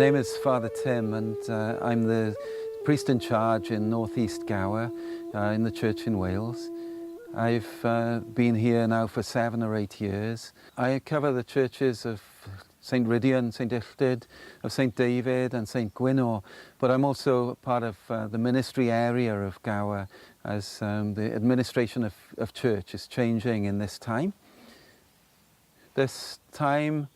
name is Father Tim, and I'm the priest in charge in northeast Gower in the church in Wales. I've been here now for 7 or 8 years. I cover the churches of St Ardouin, St Illtyd, of St David and St Gwynor, but I'm also part of the ministry area of Gower, as the administration of church is changing in this time. This time,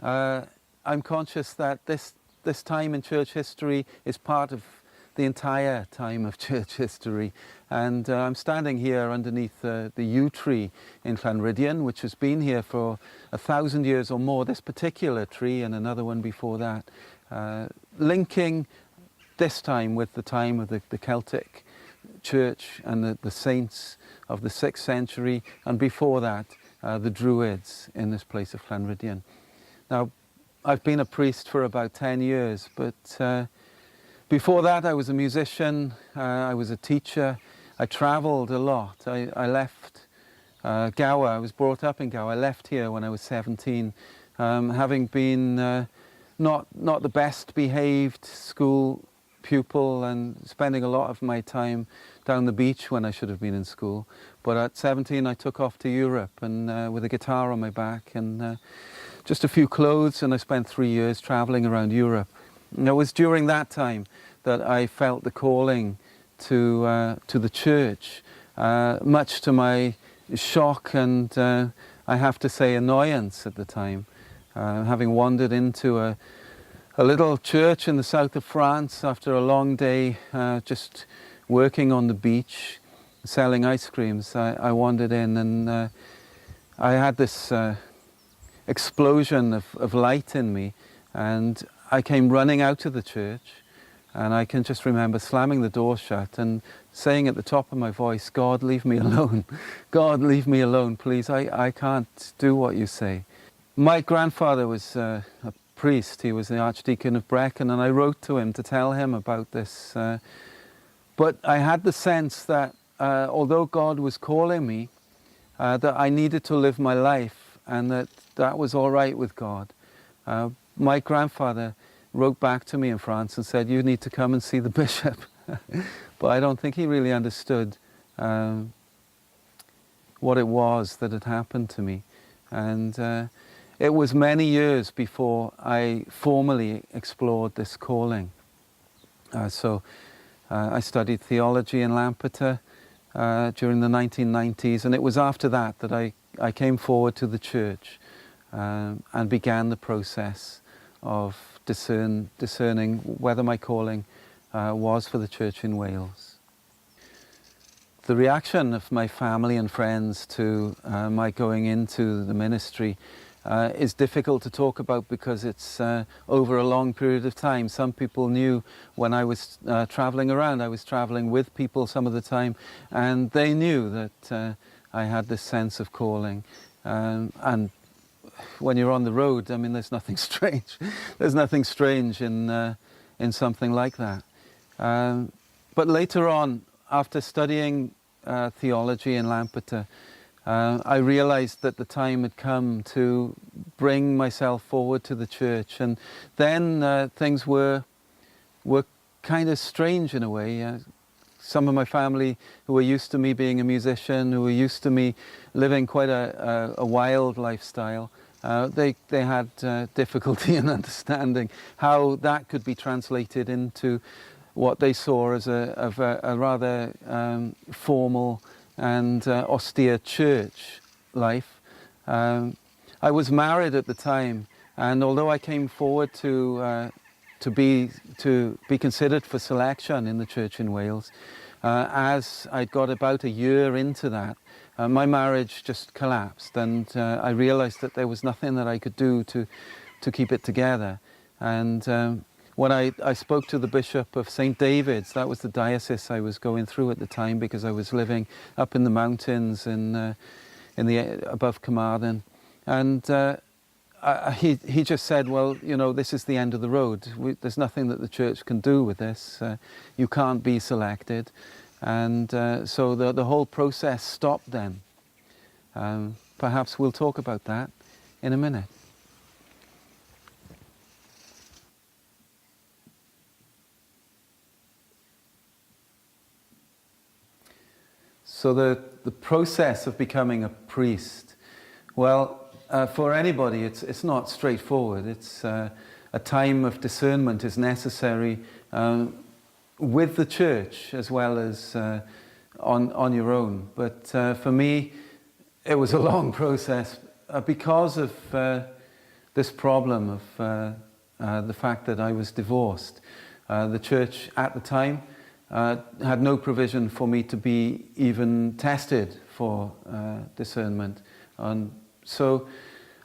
I'm conscious that this time in church history is part of the entire time of church history, and I'm standing here underneath the yew tree in Glamorgan, which has been here for 1,000 years or more, this particular tree and another one before that, linking this time with the time of the Celtic church and the saints of the 6th century, and before that the Druids in this place of Glamorgan. Now, I've been a priest for about 10 years, but before that I was a musician, I was a teacher, I travelled a lot. I left Gower. I was brought up in Gower. I left here when I was 17, having been not the best behaved school pupil and spending a lot of my time down the beach when I should have been in school. But at 17 I took off to Europe, and with a guitar on my back and just a few clothes, and I spent 3 years travelling around Europe. And it was during that time that I felt the calling to the church, much to my shock and I have to say annoyance at the time, having wandered into a little church in the south of France after a long day just working on the beach selling ice creams. I wandered in, and I had this explosion of light in me, and I came running out of the church, and I can just remember slamming the door shut and saying at the top of my voice, "God, leave me alone. God, leave me alone, please. I can't do what you say." My grandfather was a priest. He was the Archdeacon of Brecon, and I wrote to him to tell him about this. But I had the sense that although God was calling me, that I needed to live my life, and that was all right with God. My grandfather wrote back to me in France and said, "You need to come and see the bishop." But I don't think he really understood what it was that had happened to me. And it was many years before I formally explored this calling. So I studied theology in Lampeter during the 1990s, and it was after that that I came forward to the church and began the process of discerning whether my calling was for the church in Wales. The reaction of my family and friends to my going into the ministry is difficult to talk about because it's over a long period of time. Some people knew when I was travelling around. I was travelling with people some of the time, and they knew that I had this sense of calling. And when you're on the road, I mean, there's nothing strange. There's nothing strange in something like that. But later on, after studying theology in Lampeter, I realised that the time had come to bring myself forward to the church, and then things were kind of strange in a way. Some of my family, who were used to me being a musician, who were used to me living quite a wild lifestyle, they had difficulty in understanding how that could be translated into what they saw as a rather formal and austere church life. I was married at the time, and although I came forward to be considered for selection in the church in Wales, as I'd got about a year into that, my marriage just collapsed, and I realised that there was nothing that I could do to keep it together. And when I spoke to the Bishop of St David's, that was the diocese I was going through at the time, because I was living up in the mountains above Carmarthen, and he just said, "Well, you know, this is the end of the road. There's nothing that the church can do with this. You can't be selected." And so the whole process stopped then. Perhaps we'll talk about that in a minute. So the process of becoming a priest, well, for anybody, it's not straightforward. It's a time of discernment is necessary with the church as well as on your own. But for me, it was a long process because of this problem of the fact that I was divorced. The church at the time had no provision for me to be even tested for discernment. And so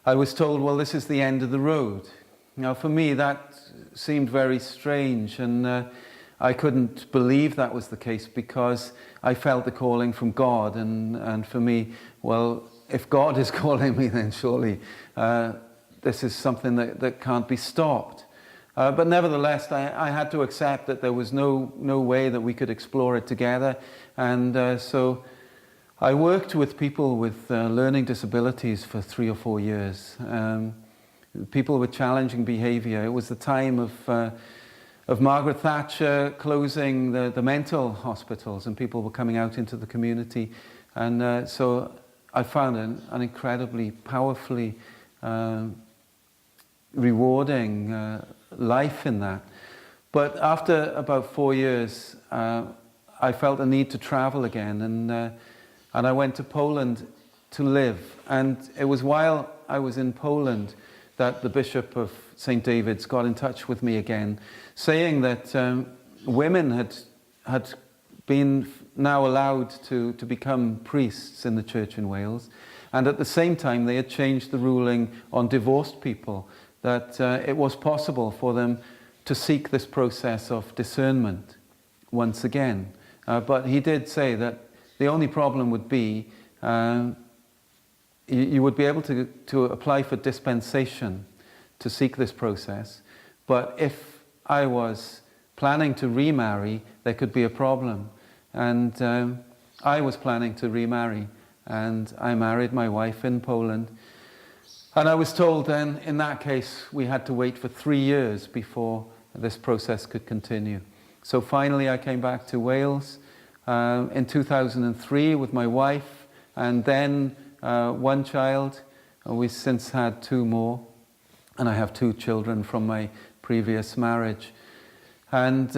I was told, well, this is the end of the road. Now, for me, that seemed very strange, and I couldn't believe that was the case because I felt the calling from God, and for me, well, if God is calling me, then surely this is something that can't be stopped. But nevertheless, I had to accept that there was no way that we could explore it together, and so I worked with people with learning disabilities for 3 or 4 years. People with challenging behaviour. It was the time of Margaret Thatcher closing the mental hospitals, and people were coming out into the community, and so I found an incredibly powerfully rewarding life in that. But after about 4 years, I felt a need to travel again, and I went to Poland to live. And it was while I was in Poland that the Bishop of St. David's got in touch with me again, saying that women had been now allowed to become priests in the church in Wales, and at the same time they had changed the ruling on divorced people, that it was possible for them to seek this process of discernment once again. But he did say that the only problem would be you would be able to apply for dispensation to seek this process, but if I was planning to remarry, there could be a problem. And I was planning to remarry, and I married my wife in Poland. And I was told then, in that case, we had to wait for 3 years before this process could continue. So finally I came back to Wales in 2003 with my wife, and then 1 child. We've since had 2 more, and I have 2 children from my previous marriage. And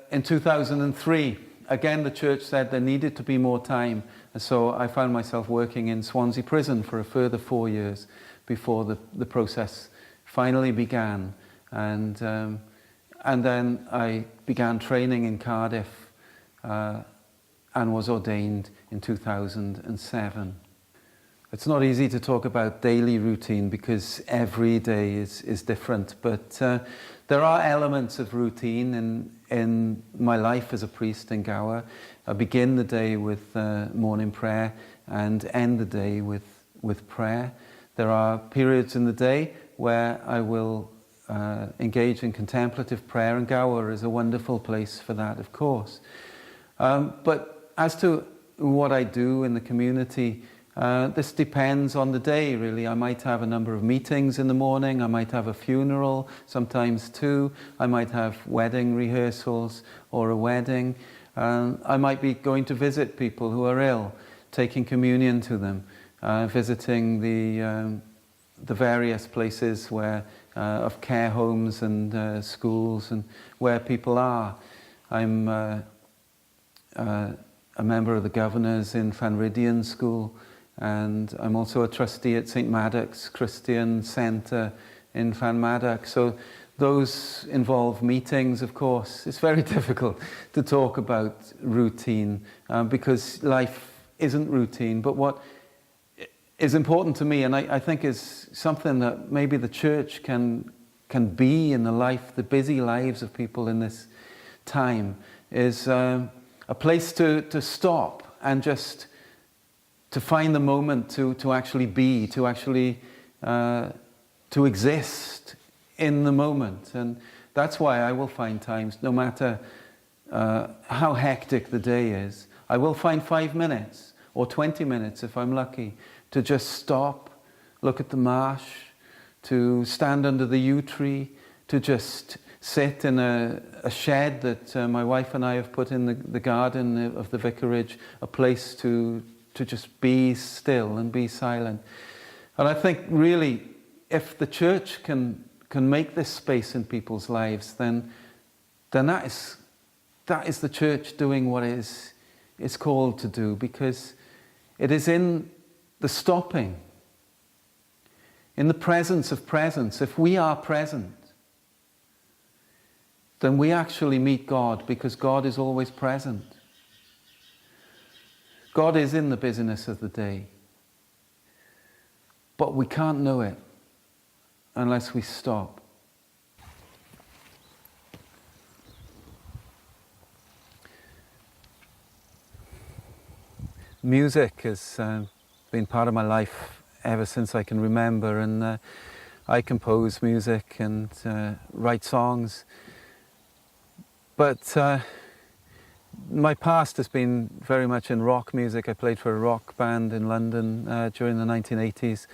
in 2003, again the church said there needed to be more time, and so I found myself working in Swansea prison for a further 4 years before the process finally began. And then I began training in Cardiff and was ordained in 2007. It's not easy to talk about daily routine because every day is different, but there are elements of routine in my life as a priest in Gower. I begin the day with morning prayer and end the day with prayer. There are periods in the day where I will engage in contemplative prayer, and Gower is a wonderful place for that, of course. But as to what I do in the community, this depends on the day, really. I might have a number of meetings in the morning, I might have a funeral, sometimes 2, I might have wedding rehearsals or a wedding. I might be going to visit people who are ill, taking communion to them, visiting the various places where of care homes and schools and where people are. I'm a member of the governors in Llanryddion School, and I'm also a trustee at St. Madoc's Christian Centre in Llanmaddox. So those involve meetings, of course. It's very difficult to talk about routine because life isn't routine. But what is important to me, and I think is something that maybe the church can be in the busy lives of people in this time, is a place to stop and just to find the moment to actually be, to actually to exist in the moment. And that's why I will find times, no matter how hectic the day is, I will find 5 minutes or 20 minutes if I'm lucky to just stop, look at the marsh, to stand under the yew tree, to just sit in a shed that my wife and I have put in the garden of the vicarage, a place to just be still and be silent. And I think really, if the church can make this space in people's lives, then that is the church doing what it is called to do, because it is in the stopping, in the presence of presence. If we are present, then we actually meet God, because God is always present. God is in the busyness of the day. But we can't know it unless we stop. Music has been part of my life ever since I can remember, and I compose music and write songs. But my past has been very much in rock music. I played for a rock band in London during the 1980s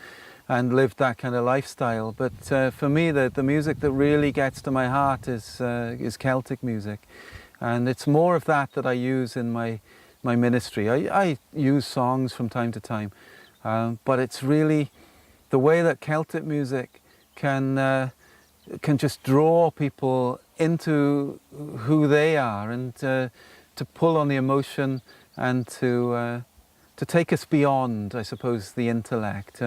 and lived that kind of lifestyle. But for me, the music that really gets to my heart is Celtic music. And it's more of that I use in my ministry. I use songs from time to time, but it's really the way that Celtic music can just draw people into who they are, and to pull on the emotion, and to take us beyond, I suppose, the intellect.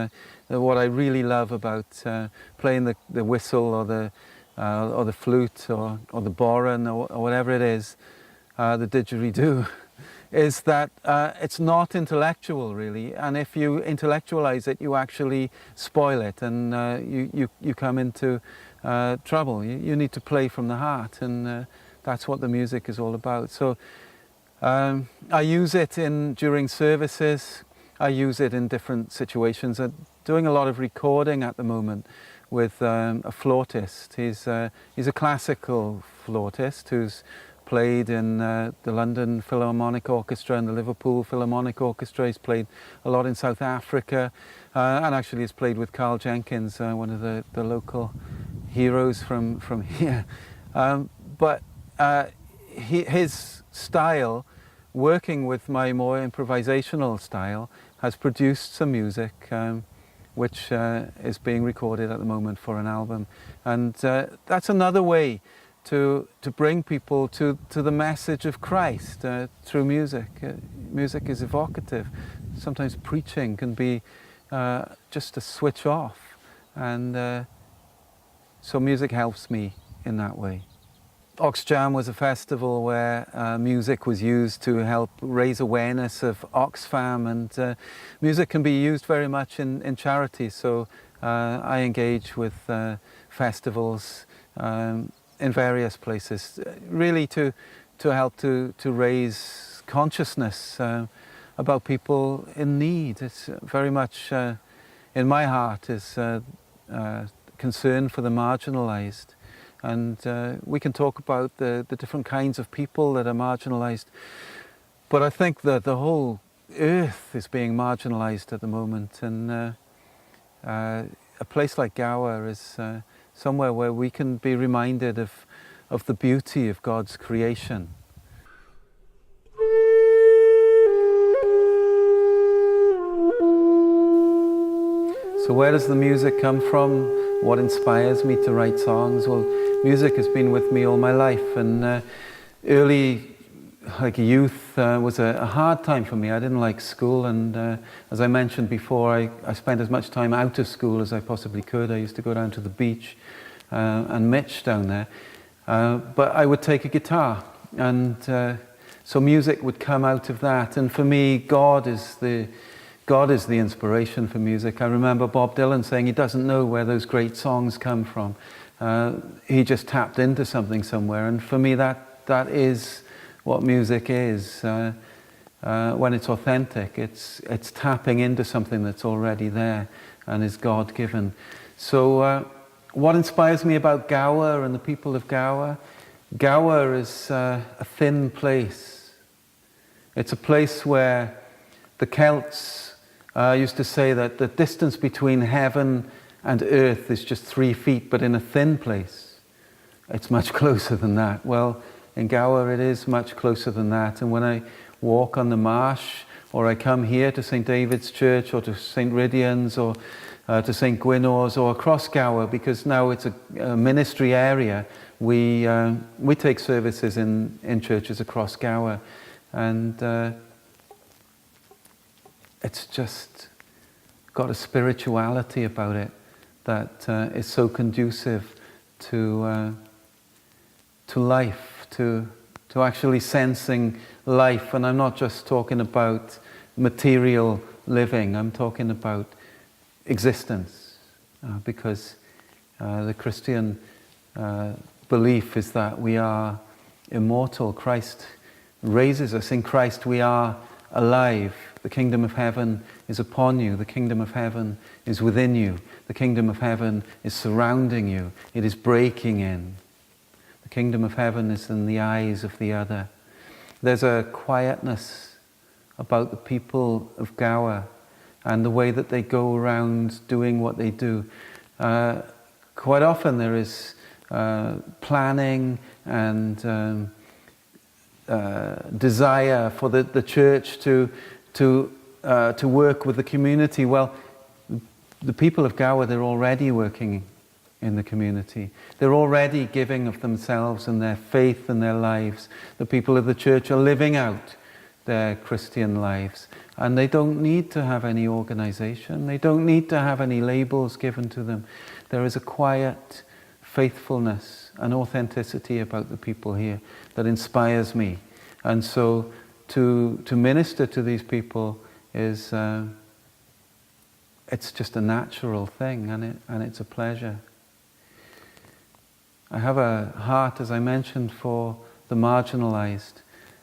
What I really love about playing the whistle or the flute or the boran or whatever it is, the didgeridoo, is that it's not intellectual really, and if you intellectualize it, you actually spoil it, and you come into trouble. You need to play from the heart, and that's what the music is all about. So I use it during services. I use it in different situations. I'm doing a lot of recording at the moment with a flautist. He's a classical flautist who's played in the London Philharmonic Orchestra and the Liverpool Philharmonic Orchestra. He's played a lot in South Africa, and actually he's played with Carl Jenkins, one of the local heroes from here. But his style, working with my more improvisational style, has produced some music which is being recorded at the moment for an album. And that's another way to bring people to the message of Christ through music. Music is evocative. Sometimes preaching can be just a switch off, and so music helps me in that way. Oxjam was a festival where music was used to help raise awareness of Oxfam, and music can be used very much in charity. So I engage with festivals in various places, really to help to raise consciousness about people in need. It's very much in my heart is concern for the marginalised. And we can talk about the different kinds of people that are marginalised, but I think that the whole earth is being marginalised at the moment, and a place like Gower is somewhere where we can be reminded of the beauty of God's creation. So where does the music come from? What inspires me to write songs? Well, music has been with me all my life, and early, like youth, was a hard time for me. I didn't like school, and as I mentioned before, I spent as much time out of school as I possibly could. I used to go down to the beach and Mitch down there, but I would take a guitar, and so music would come out of that. And for me, God is the inspiration for music. I remember Bob Dylan saying he doesn't know where those great songs come from. He just tapped into something somewhere, and for me that is what music is. When it's authentic, it's tapping into something that's already there and is God-given. So what inspires me about Gower and the people of Gower? Gower is a thin place. It's a place where the Celts used to say that the distance between heaven and earth is just 3 feet, but in a thin place. it's much closer than that. Well, in Gower it is much closer than that. And when I walk on the marsh, or I come here to St. David's Church, or to St. Rydian's, or to St. Gwynnor's, or across Gower, because now it's a ministry area, we take services in churches across Gower. And it's just got a spirituality about it that is so conducive to life, to actually sensing life. And I'm not just talking about material living, I'm talking about existence, because the Christian belief is that we are immortal. Christ raises us. In Christ we are alive. The kingdom of heaven is upon you. The kingdom of heaven is within you. The kingdom of heaven is surrounding you. It is breaking in. The kingdom of heaven is in the eyes of the other. There's a quietness about the people of Gower and the way that they go around doing what they do. Quite often there is planning and desire for the church to work with the community. Well, the people of Gower, they're already working in the community. They're already giving of themselves and their faith and their lives. The people of the church are living out their Christian lives. And they don't need to have any organization. They don't need to have any labels given to them. There is a quiet faithfulness and authenticity about the people here that inspires me. And so to minister to these people is it's just a natural thing, and it's a pleasure. I have a heart, as I mentioned, for the marginalized,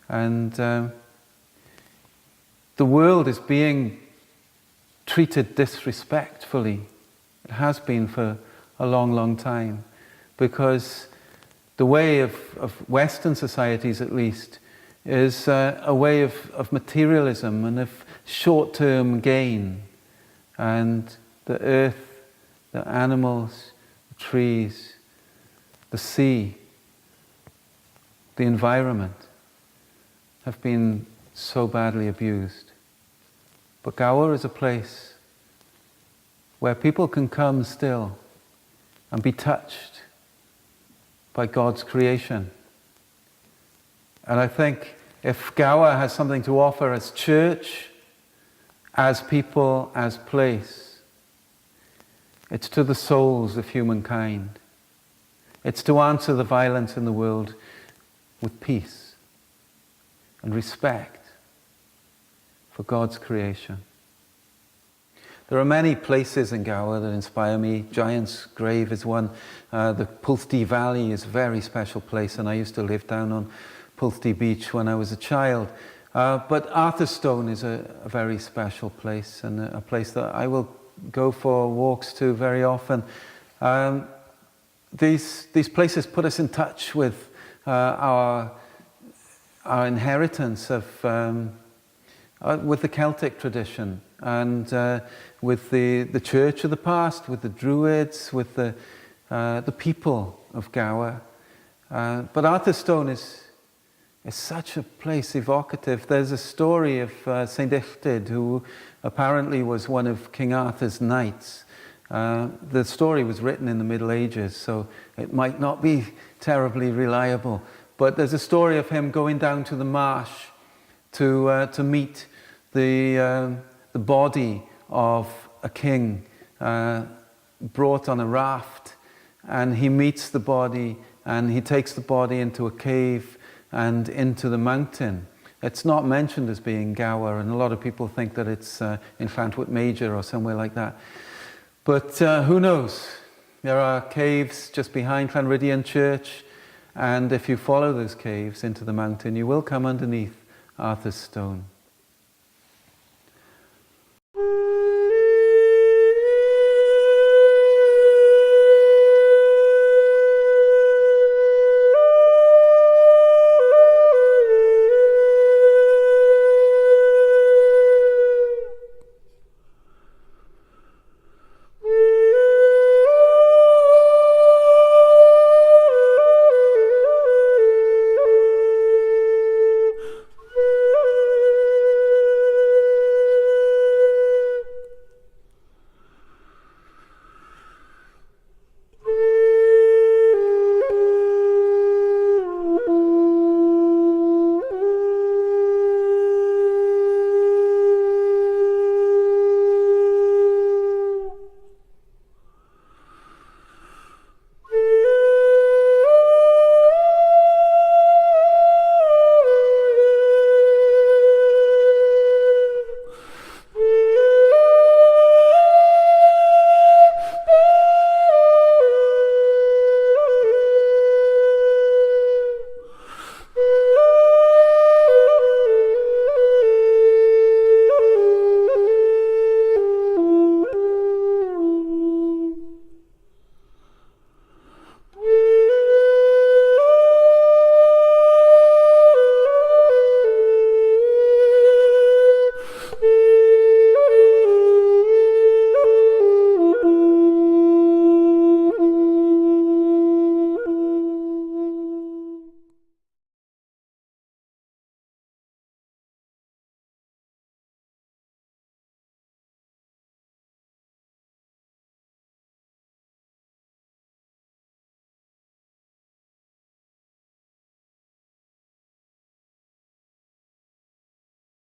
and the world is being treated disrespectfully. It has been for a long, long time, because the way of Western societies, at least, is a way of materialism and of short-term gain. And the earth, the animals, the trees, the sea, the environment have been so badly abused. But Gower is a place where people can come still and be touched by God's creation. And I think if Gower has something to offer as church, as people, as place, it's to the souls of humankind. It's to answer the violence in the world with peace and respect for God's creation. There are many places in Gower that inspire me. Giant's Grave is one. The Pultey Valley is a very special place, and I used to live down on Pultey Beach when I was a child. But Arthurstone is a very special place, and a place that I will go for walks to very often. These places put us in touch with our inheritance of with the Celtic tradition, and with the church of the past, with the Druids, with the people of Gower. But Arthurstone is such a place evocative. There's a story of St. Illtyd, who apparently was one of King Arthur's knights. The story was written in the Middle Ages, so it might not be terribly reliable. But there's a story of him going down to the marsh to meet the body of a king brought on a raft. And he meets the body, and he takes the body into a cave and into the mountain. It's not mentioned as being Gower, and a lot of people think that it's in Llantwit Major or somewhere like that. But who knows? There are caves just behind Llanryddian Church, and if you follow those caves into the mountain, you will come underneath Arthurstone.